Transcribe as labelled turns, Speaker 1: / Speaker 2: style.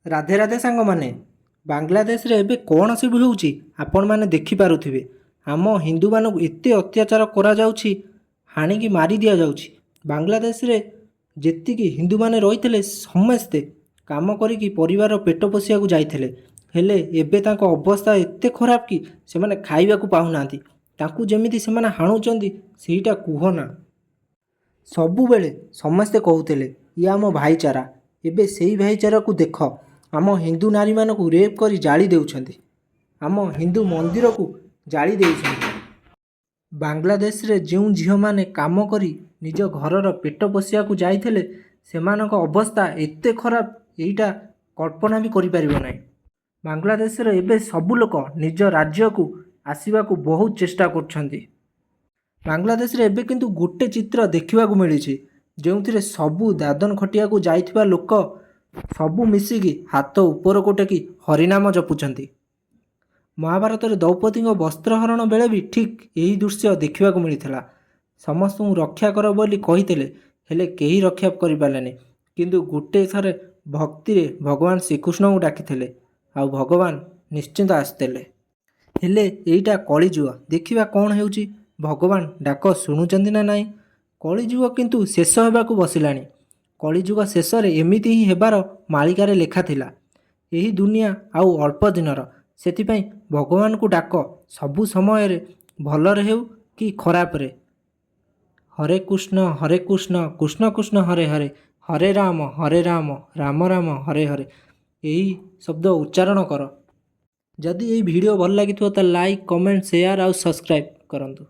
Speaker 1: ରାଧେ ରାଧେ ସାଙ୍ଗମାନେ। ବାଂଲାଦେଶରେ ଏବେ କ'ଣ ସବୁ ହେଉଛି ଆପଣମାନେ ଦେଖିପାରୁଥିବେ। ଆମ ହିନ୍ଦୁମାନଙ୍କୁ ଏତେ ଅତ୍ୟାଚାର କରାଯାଉଛି, ହାଣିକି ମାରି ଦିଆଯାଉଛି। ବାଂଲାଦେଶରେ ଯେତିକି ହିନ୍ଦୁମାନେ ରହିଥିଲେ ସମସ୍ତେ କାମ କରିକି ପରିବାର ପେଟ ପୋଷିବାକୁ ଯାଇଥିଲେ। ହେଲେ ଏବେ ତାଙ୍କ ଅବସ୍ଥା ଏତେ ଖରାପ କି ସେମାନେ ଖାଇବାକୁ ପାଉନାହାନ୍ତି। ତାଙ୍କୁ ଯେମିତି ସେମାନେ ହାଣୁଛନ୍ତି ସେଇଟା କୁହନା। ସବୁବେଳେ ସମସ୍ତେ କହୁଥିଲେ ଇଏ ଆମ ଭାଇଚାରା। ଏବେ ସେଇ ଭାଇଚାରାକୁ ଦେଖ, ଆମ ହିନ୍ଦୁ ନାରୀମାନଙ୍କୁ ରେପ୍ କରି ଜାଳି ଦେଉଛନ୍ତି। ଆମ ହିନ୍ଦୁ ମନ୍ଦିରକୁ ଜାଳି ଦେଉଛନ୍ତି। ବାଂଲାଦେଶରେ ଯେଉଁ ଝିଅମାନେ କାମ କରି ନିଜ ଘରର ପେଟ ପୋଷିବାକୁ ଯାଇଥିଲେ ସେମାନଙ୍କ ଅବସ୍ଥା ଏତେ ଖରାପ, ଏଇଟା କଳ୍ପନା ବି କରିପାରିବ ନାହିଁ। ବାଂଲାଦେଶରେ ଏବେ ସବୁ ଲୋକ ନିଜ ରାଜ୍ୟକୁ ଆସିବାକୁ ବହୁତ ଚେଷ୍ଟା କରୁଛନ୍ତି। ବାଂଲାଦେଶରେ ଏବେ କିନ୍ତୁ ଗୋଟେ ଚିତ୍ର ଦେଖିବାକୁ ମିଳିଛି, ଯେଉଁଥିରେ ସବୁ ଦାଦନ ଖଟିବାକୁ ଯାଇଥିବା ଲୋକ ସବୁ ମିଶିକି ହାତ ଉପରକୁ ଟେକି ହରିନାମ ଜପୁଛନ୍ତି। ମହାଭାରତରେ ଦ୍ରୌପଦୀଙ୍କ ବସ୍ତ୍ରହରଣ ବେଳେ ବି ଠିକ୍ ଏହି ଦୃଶ୍ୟ ଦେଖିବାକୁ ମିଳିଥିଲା। ସମସ୍ତଙ୍କୁ ରକ୍ଷା କର ବୋଲି କହିଥିଲେ, ହେଲେ କେହି ରକ୍ଷା କରିପାରିଲେନି। କିନ୍ତୁ ଗୋଟେ ଥରେ ଭକ୍ତିରେ ଭଗବାନ ଶ୍ରୀକୃଷ୍ଣଙ୍କୁ ଡାକିଥିଲେ, ଆଉ ଭଗବାନ ନିଶ୍ଚିନ୍ତ ଆସିଥିଲେ। ହେଲେ ଏଇଟା କଳିଯୁଗ, ଦେଖିବା କ'ଣ ହେଉଛି। ଭଗବାନ ଡାକ ଶୁଣୁଛନ୍ତି ନା ନାହିଁ। କଳିଯୁଗ କିନ୍ତୁ ଶେଷ ହେବାକୁ ବସିଲାଣି। କଳିଯୁଗ ଶେଷରେ ଏମିତି ହିଁ ହେବାର ମାଳିକାରେ ଲେଖା ଥିଲା। ଏହି ଦୁନିଆ ଆଉ ଅଳ୍ପ ଦିନର, ସେଥିପାଇଁ ଭଗବାନଙ୍କୁ ଡାକ, ସବୁ ସମୟରେ ଭଲରେ ହେଉ କି ଖରାପରେ। ହରେ କୃଷ୍ଣ କୃଷ୍ଣ କୃଷ୍ଣ ହରେ ହରେ, ହରେ ରାମ ରାମ ରାମ ହରେ ହରେ। ଏହି ଶବ୍ଦ ଉଚ୍ଚାରଣ କର। ଯଦି ଏହି ଭିଡ଼ିଓ ଭଲ ଲାଗିଥିବ ତାହେଲେ ଲାଇକ୍, କମେଣ୍ଟ, ସେୟାର ଆଉ ସବସ୍କ୍ରାଇବ୍ କରନ୍ତୁ।